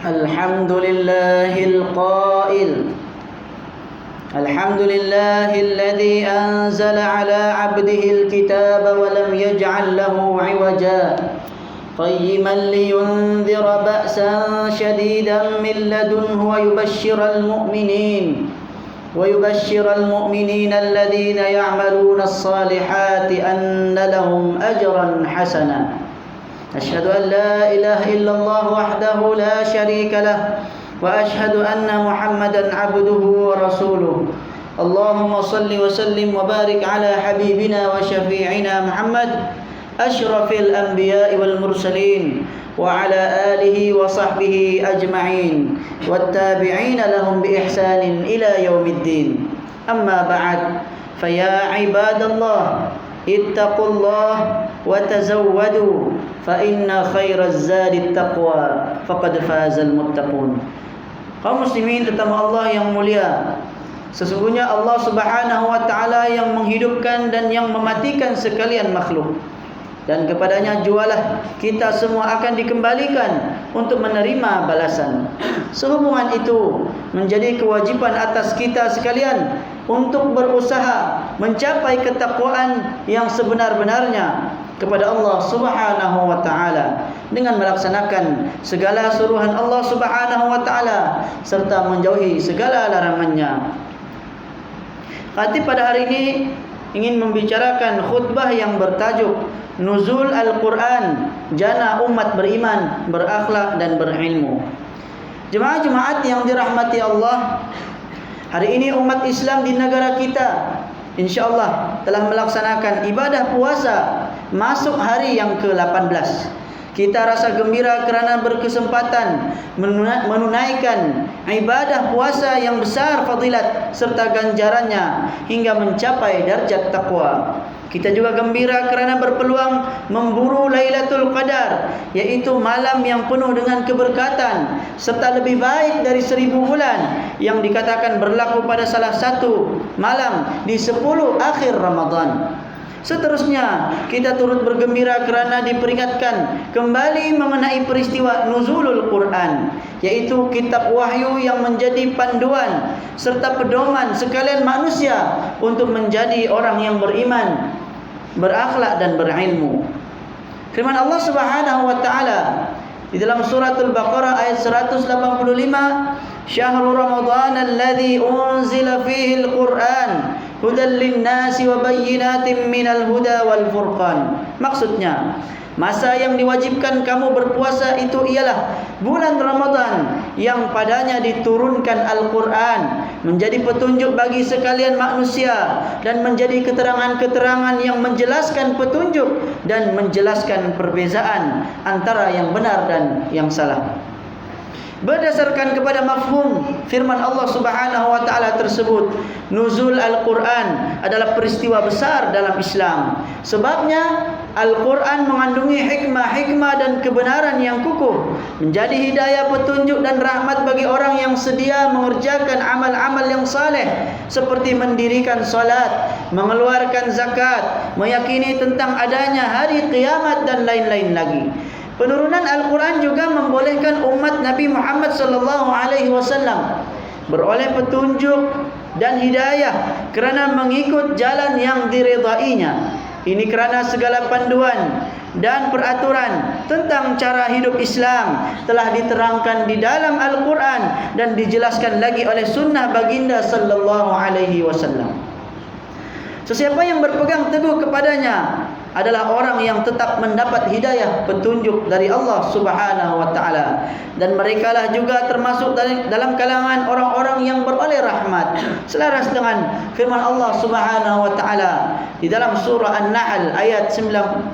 الحمد لله القائل الحمد لله الذي أنزل على عبده الكتاب ولم يجعل له عوجا قيما لينذر بأسا شديدا من لدنه ويبشر المؤمنين الذين يعملون الصالحات أن لهم أجرا حسنا أشهد أن لا إله إلا الله وحده لا شريك له وأشهد أن محمدا عبده ورسوله اللهم صل وسلم وبارك على حبيبنا وشفيعنا محمد أشرف الأنبياء والمرسلين وعلى آله وصحبه أجمعين والتابعين لهم بإحسان إلى يوم الدين أما بعد فيا عباد الله اتقوا الله وتزودوا فإن خير الزاد التقوى فقد فاز المتقون. Kaum muslimin tetamu Allah yang mulia, sesungguhnya Allah Subhanahu wa taala yang menghidupkan dan yang mematikan sekalian makhluk, dan kepadanya jualah kita semua akan dikembalikan untuk menerima balasan. Sehubungan itu menjadi kewajiban atas kita sekalian untuk berusaha mencapai ketakwaan yang sebenar-benarnya kepada Allah Subhanahu wa taala dengan melaksanakan segala suruhan Allah Subhanahu wa taala serta menjauhi segala larangannya. Khatib pada hari ini ingin membicarakan khutbah yang bertajuk Nuzul Al-Quran, jana umat beriman, berakhlak dan berilmu. Jemaah-jemaat yang dirahmati Allah, hari ini umat Islam di negara kita InsyaAllah telah melaksanakan ibadah puasa masuk hari yang ke-18. Kita rasa gembira kerana berkesempatan menunaikan ibadah puasa yang besar fadilat serta ganjarannya hingga mencapai darjat taqwa. Kita juga gembira kerana berpeluang memburu Lailatul Qadar, yaitu malam yang penuh dengan keberkatan serta lebih baik dari 1000 bulan yang dikatakan berlaku pada salah satu malam di 10 akhir Ramadan. Seterusnya, kita turut bergembira kerana diperingatkan kembali mengenai peristiwa Nuzulul Quran, yaitu kitab wahyu yang menjadi panduan serta pedoman sekalian manusia untuk menjadi orang yang beriman, berakhlak dan berilmu. Firman Allah Subhanahu wa taala di dalam suratul Baqarah ayat 185, Syahrul Ramadan alladzi unzila fihi al-Quran hudan lin-nasi wa bayyinatin minal huda wal furqan. Maksudnya, masa yang diwajibkan kamu berpuasa itu ialah bulan Ramadan yang padanya diturunkan Al-Quran menjadi petunjuk bagi sekalian manusia dan menjadi keterangan-keterangan yang menjelaskan petunjuk dan menjelaskan perbezaan antara yang benar dan yang salah. Berdasarkan kepada mafhum firman Allah Subhanahu wa taala tersebut, nuzul Al-Quran adalah peristiwa besar dalam Islam. Sebabnya Al-Quran mengandungi hikmah-hikmah dan kebenaran yang kukuh, menjadi hidayah, petunjuk dan rahmat bagi orang yang sedia mengerjakan amal-amal yang saleh seperti mendirikan salat, mengeluarkan zakat, meyakini tentang adanya hari kiamat dan lain-lain lagi. Penurunan Al-Quran juga membolehkan umat Nabi Muhammad SAW beroleh petunjuk dan hidayah kerana mengikut jalan yang diredainya. Ini kerana segala panduan dan peraturan tentang cara hidup Islam telah diterangkan di dalam Al-Quran dan dijelaskan lagi oleh sunnah baginda sallallahu alaihi wasallam. Sesiapa yang berpegang teguh kepadanya adalah orang yang tetap mendapat hidayah petunjuk dari Allah Subhanahu wa taala, dan merekalah juga termasuk dalam kalangan orang-orang yang beroleh rahmat selaras dengan firman Allah Subhanahu wa taala di dalam surah An-Nahl ayat 89,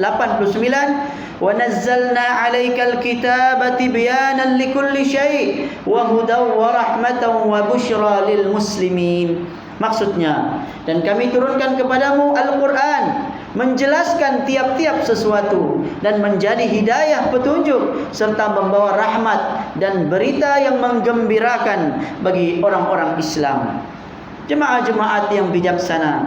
wa nazzalna 'alaikal kitaba tibyanan likulli syai' wa hudaw wa rahmatan wa busyra lil muslimin. Maksudnya, dan kami turunkan kepadamu Al-Quran menjelaskan tiap-tiap sesuatu dan menjadi hidayah petunjuk serta membawa rahmat dan berita yang menggembirakan bagi orang-orang Islam. Jemaah-jemaat yang bijaksana,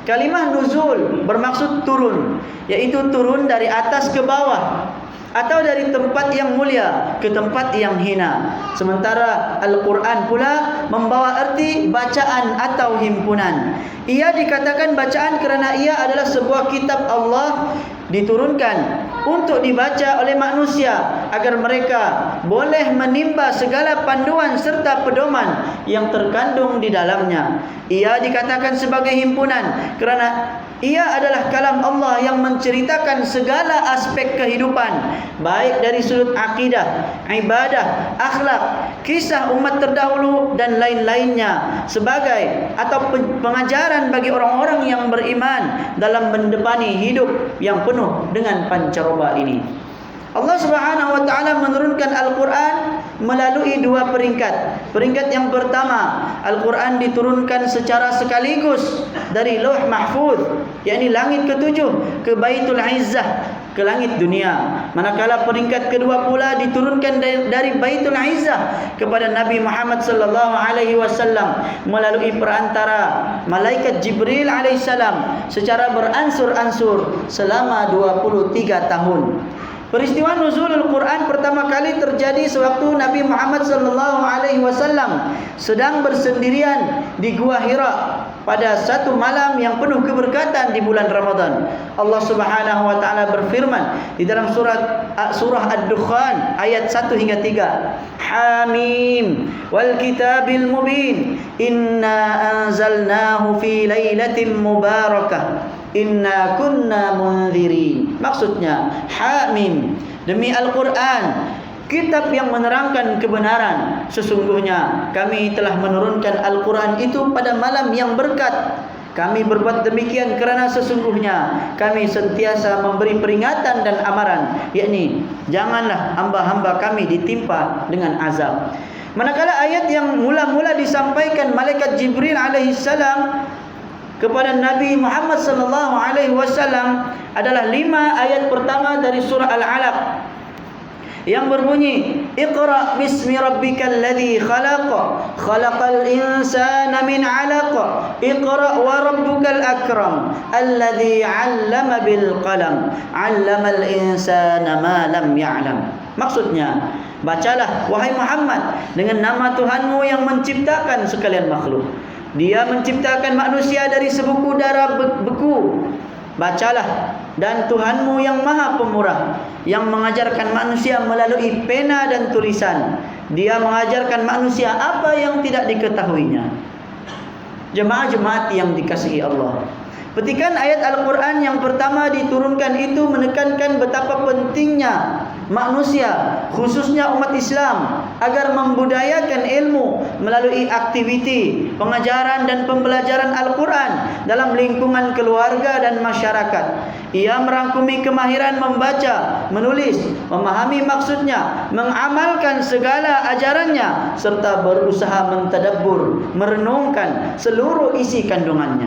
kalimah nuzul bermaksud turun, yaitu turun dari atas ke bawah. atau dari tempat yang mulia ke tempat yang hina. Sementara Al-Quran pula membawa arti bacaan atau himpunan. Ia dikatakan bacaan kerana ia adalah sebuah kitab Allah diturunkan untuk dibaca oleh manusia agar mereka boleh menimba segala panduan serta pedoman yang terkandung di dalamnya. Ia dikatakan sebagai himpunan kerana ia adalah kalam Allah yang menceritakan segala aspek kehidupan, baik dari sudut akidah, ibadah, akhlak, kisah umat terdahulu dan lain-lainnya, sebagai atau pengajaran bagi orang-orang yang beriman dalam mendepani hidup yang penuh dengan pancaroba ini. Allah Subhanahu wa taala menurunkan Al-Quran melalui dua peringkat. Peringkat yang pertama, Al-Quran diturunkan secara sekaligus dari Lauh Mahfuz, yakni langit ketujuh, ke Baitul Izzah, ke langit dunia. Manakala peringkat kedua pula diturunkan dari Baitul Izzah kepada Nabi Muhammad sallallahu alaihi wasallam melalui perantara malaikat Jibril alaihissalam secara beransur-ansur selama 23 tahun. Peristiwa nuzulul Quran pertama kali terjadi sewaktu Nabi Muhammad sallallahu alaihi wasallam sedang bersendirian di Gua Hira pada satu malam yang penuh keberkatan di bulan Ramadan. Allah Subhanahu wa taala berfirman di dalam surah Ad-Dukhan ayat 1 hingga 3. Hamim wal kitabil mubin inna anzalnahu fi lailatin mubarakah inna kunna munzirin. Maksudnya, Hamim, demi Al-Quran, kitab yang menerangkan kebenaran. Sesungguhnya kami telah menurunkan Al-Quran itu pada malam yang berkat. Kami berbuat demikian kerana sesungguhnya kami sentiasa memberi peringatan dan amaran, yakni janganlah hamba-hamba kami ditimpa dengan azab. Manakala ayat yang mula-mula disampaikan malaikat Jibril alaihissalam kepada Nabi Muhammad sallallahu alaihi wasallam adalah 5 ayat pertama dari surah Al-Alaq yang berbunyi, Iqra bismi rabbikal ladzi khalaq, khalaqal insana min 'alaq, Iqra wa rabbukal akram, alladzi 'allama bil qalam, 'allamal insana ma lam ya'lam. Maksudnya, bacalah wahai Muhammad dengan nama Tuhanmu yang menciptakan sekalian makhluk. Dia menciptakan manusia dari sebuku darah beku. Bacalah, dan Tuhanmu yang maha pemurah, yang mengajarkan manusia melalui pena dan tulisan. Dia mengajarkan manusia apa yang tidak diketahuinya. Jemaah-jemaat yang dikasihi Allah, petikan ayat Al-Quran yang pertama diturunkan itu menekankan betapa pentingnya manusia, khususnya umat Islam, agar membudayakan ilmu melalui aktiviti pengajaran dan pembelajaran Al-Quran dalam lingkungan keluarga dan masyarakat. Ia merangkumi kemahiran membaca, menulis, memahami maksudnya, mengamalkan segala ajarannya, serta berusaha mentadabbur, merenungkan seluruh isi kandungannya.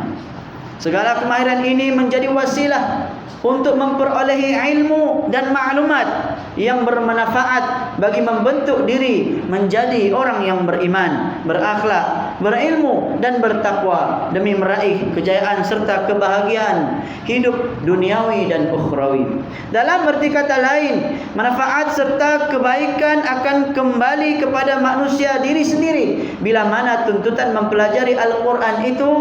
Segala kemahiran ini menjadi wasilah untuk memperolehi ilmu dan maklumat yang bermanfaat bagi membentuk diri menjadi orang yang beriman, berakhlak, berilmu dan bertakwa demi meraih kejayaan serta kebahagiaan hidup duniawi dan ukhrawi. Dalam arti kata lain, manfaat serta kebaikan akan kembali kepada manusia diri sendiri bila mana tuntutan mempelajari Al-Quran itu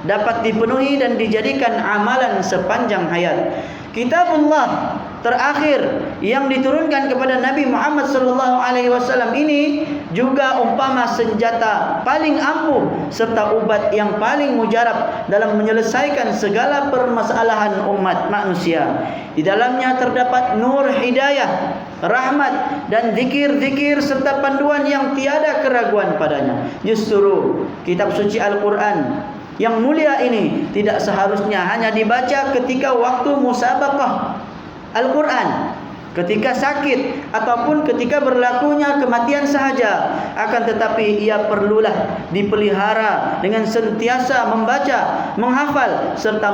dapat dipenuhi dan dijadikan amalan sepanjang hayat. Kitabullah terakhir yang diturunkan kepada Nabi Muhammad sallallahu alaihi wasallam ini juga umpama senjata paling ampuh serta ubat yang paling mujarab dalam menyelesaikan segala permasalahan umat manusia. Di dalamnya terdapat nur hidayah, rahmat dan zikir-zikir serta panduan yang tiada keraguan padanya. Justru kitab suci Al-Quran yang mulia ini tidak seharusnya hanya dibaca ketika waktu musabaqah Al-Quran, ketika sakit ataupun ketika berlakunya kematian sahaja, akan tetapi ia perlulah dipelihara dengan sentiasa membaca, menghafal serta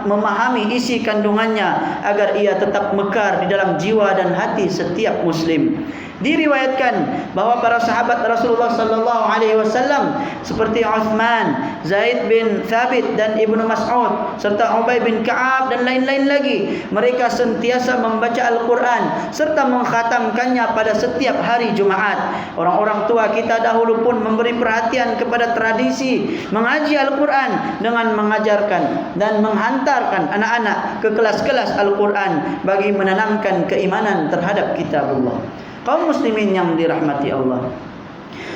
memahami isi kandungannya agar ia tetap mekar di dalam jiwa dan hati setiap muslim. Diriwayatkan bahawa para sahabat Rasulullah sallallahu alaihi wasallam seperti Uthman, Zaid bin Thabit dan Ibnu Mas'ud serta Ubay bin Ka'ab dan lain-lain lagi, mereka sentiasa membaca Al-Quran serta mengkhatamkannya pada setiap hari Jumaat. Orang-orang tua kita dahulu pun memberi perhatian kepada tradisi mengaji Al-Quran dengan mengajarkan dan menghantarkan anak-anak ke kelas-kelas Al-Quran bagi menanamkan keimanan terhadap kitabullah. Kaum muslimin yang dirahmati Allah,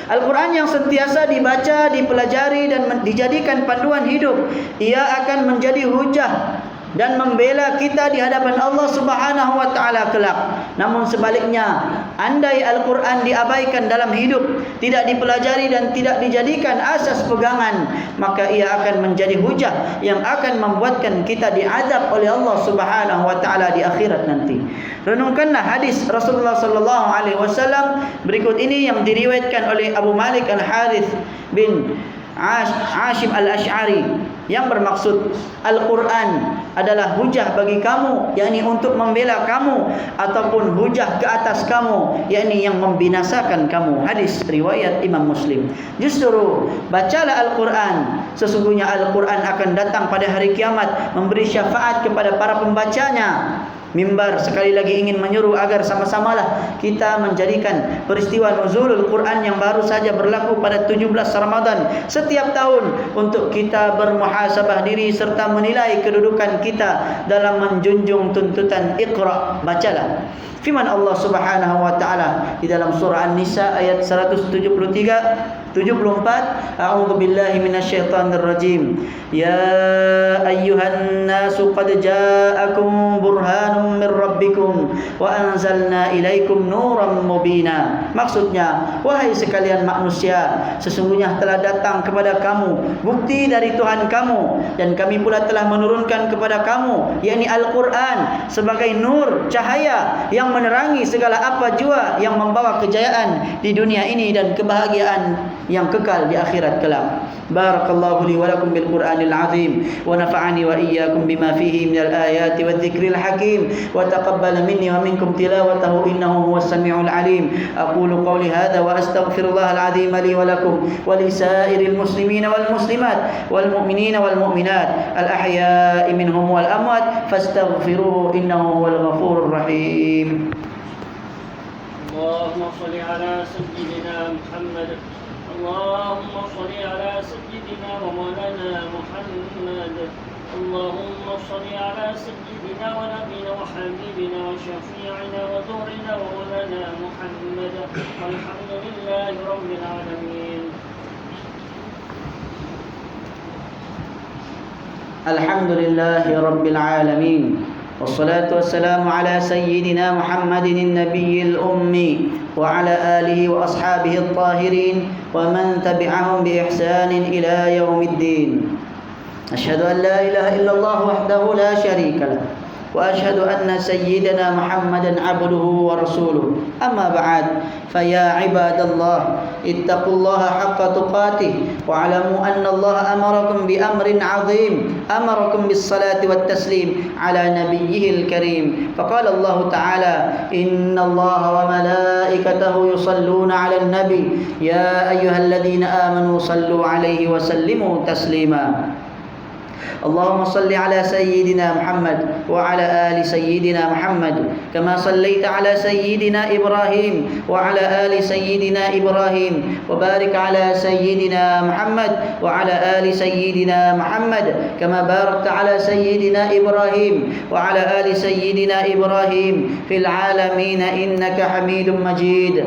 Al-Quran yang sentiasa dibaca, dipelajari dan dijadikan panduan hidup, ia akan menjadi hujah dan membela kita di hadapan Allah Subhanahu wa taala kelak. Namun sebaliknya, andai Al-Quran diabaikan dalam hidup, tidak dipelajari dan tidak dijadikan asas pegangan, maka ia akan menjadi hujah yang akan membuatkan kita diazab oleh Allah Subhanahu wa taala di akhirat nanti. Renungkanlah hadis Rasulullah sallallahu alaihi wasallam berikut ini yang diriwayatkan oleh Abu Malik Al-Harith bin Ashim Al-Ash'ari, yang bermaksud Al-Quran adalah hujah bagi kamu, yakni untuk membela kamu, ataupun hujah ke atas kamu, yakni yang membinasakan kamu. Hadis riwayat Imam Muslim. Justru bacalah Al-Quran, sesungguhnya Al-Quran akan datang pada hari kiamat memberi syafaat kepada para pembacanya. Mimbar sekali lagi ingin menyuruh agar sama-samalah kita menjadikan peristiwa nuzulul Quran yang baru saja berlaku pada 17 Ramadan setiap tahun untuk kita bermuhasabah diri serta menilai kedudukan kita dalam menjunjung tuntutan Iqra, bacalah. Firman Allah Subhanahu wa taala di dalam surah An-Nisa ayat 173 74, A'udzu billahi minasyaitonir rajim. Ya ayyuhan nasu qad ja'akum burhanun mir rabbikum wa anzalna ilaikum nuran mubina. Maksudnya, wahai sekalian manusia, sesungguhnya telah datang kepada kamu bukti dari Tuhan kamu, dan kami pula telah menurunkan kepada kamu, yakni Al-Quran, sebagai nur, cahaya yang menerangi segala apa jua yang membawa kejayaan di dunia ini dan kebahagiaan yang kekal di akhirat kelak. Barakallahu li wa lakum bil Qur'anil azim wa nafa'ani wa iyyakum bima fihi minal ayati wadh-dhikril hakim wa taqabbal minni wa minkum tilawatahu innahu huwas samiul alim. Aqulu qawli hadha wa astaghfirullahal azim li wa lakum wa li sa'iril muslimina wal muslimat wal mu'minina wal mu'minat al ahya'i minhum wal amwat fastaghfiruhu innahu huwal ghafurur rahim. اللهم صل على سيدنا محمد اللهم صل على سيدنا ومولانا محمد اللهم صل على سيدنا ونبينا وحبيبنا وشفيعنا ودورنا ومولانا محمد والحمد لله رب العالمين. الحمد لله رب العالمين والصلاة والسلام على سيدنا محمد النبي الأمي وعلى آله وأصحابه الطاهرين ومن تبعهم بإحسان إلى يوم الدين. أشهد أن لا إله إلا الله وحده لا شريك له وأشهد أن سيدنا محمدا عبده ورسوله. أما بعد، فيا عباد الله اتقوا الله حق تقاته واعلموا أن الله أمركم بأمر عظيم، أمركم بالصلاة والتسليم على نبيه الكريم. فقال الله تعالى: إن الله وملائكته يصلون على النبي يا أيها الذين آمنوا صلوا عليه وسلموا تسليما. اللهم صل على سيدنا محمد وعلى آل سيدنا محمد كما صليت على سيدنا إبراهيم وعلى آل سيدنا إبراهيم وبارك على سيدنا محمد وعلى آل سيدنا محمد كما باركت على سيدنا إبراهيم وعلى آل سيدنا إبراهيم في العالمين إنك حميد مجيد.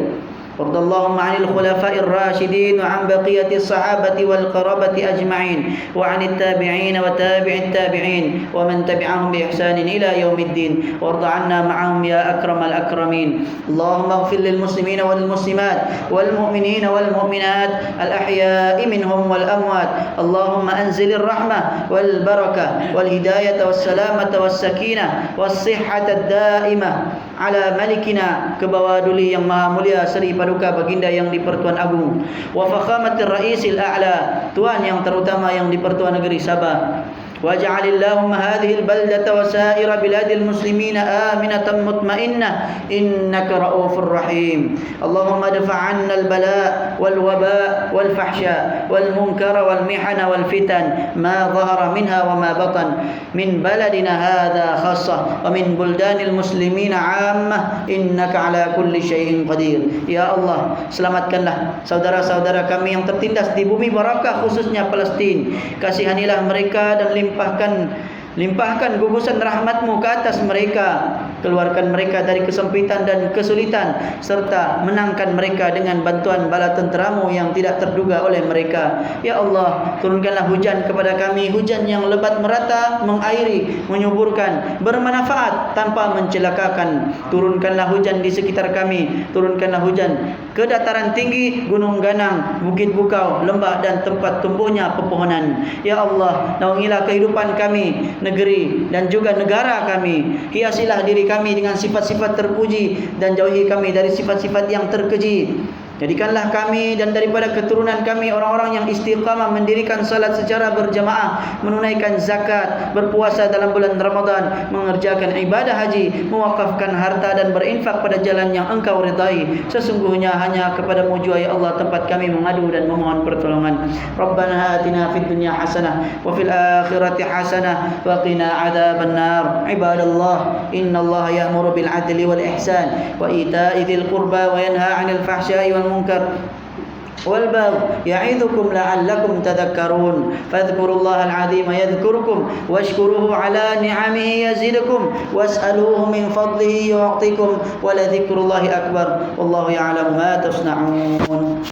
وارض اللهم عن الخلفاء الراشدين وعن بقية الصحابة والقرابة أجمعين وعن التابعين وتابع التابعين ومن تبعهم بإحسان إلى يوم الدين، وارض عنا معهم يا أكرم الأكرمين. اللهم اغفر للمسلمين والمسلمات والمؤمنين والمؤمنات الأحياء منهم والأموات. اللهم أنزل الرحمة والبركة والهداية والسلامة والسكينة والصحة الدائمة على ملكنا kebawaduli yang maha mulia Seri Paduka Baginda yang di-Pertuan Agung, wa fakhamatir raisil a'la, tuan yang terutama yang di-Pertuan Negeri Sabah, واجعل اللهم هذه البلدة وسائر بلاد المسلمين آمنة مطمئنة إنك رؤوف رحيم. اللهم ادفع عنا البلاء والوباء والفحشاء والمنكر والمحن والفتن ما ظهر منها وما بطن من بلدنا هذا خاصة ومن بلدان المسلمين عامة إنك على كل شيء قدير. Ya Allah, selamatkanlah saudara-saudara kami yang tertindas di bumi barakah, khususnya Palestin. Kasihanilah mereka dan limpahkan gugusan rahmat-Mu ke atas mereka. Keluarkan mereka dari kesempitan dan kesulitan, serta menangkan mereka dengan bantuan bala tentera-Mu yang tidak terduga oleh mereka. Ya Allah, turunkanlah hujan kepada kami, hujan yang lebat merata, mengairi, menyuburkan, bermanfaat tanpa mencelakakan. Turunkanlah hujan di sekitar kami, turunkanlah hujan ke dataran tinggi, gunung ganang, bukit bukau, lembah dan tempat tumbuhnya pepohonan. Ya Allah, naungilah kehidupan kami, negeri dan juga negara kami. Hiasilah diri kami dengan sifat-sifat terpuji dan jauhi kami dari sifat-sifat yang terkeji. Jadikanlah kami dan daripada keturunan kami orang-orang yang istiqamah mendirikan salat secara berjamaah, menunaikan zakat, berpuasa dalam bulan Ramadan, mengerjakan ibadah haji, mewakafkan harta dan berinfak pada jalan yang Engkau ridai. Sesungguhnya hanya kepada-Mu jua ya Allah tempat kami mengadu dan memohon pertolongan. Rabbana atina fid dunya hasanah wa fil akhirati hasanah wa qina adzaban nar. Ibadallah, innallaha ya'muru bil adli wal ihsan wa ita'i dzil qurba wa yanha 'anil fahsya'i wal المنكر والبغي يعظكم لعلكم تذكرون فاذكروا الله العظيم يذكركم واشكروه على نعمه يزدكم واسألوه من فضله يعطيكم ولذكر الله أكبر والله يعلم ما تصنعون.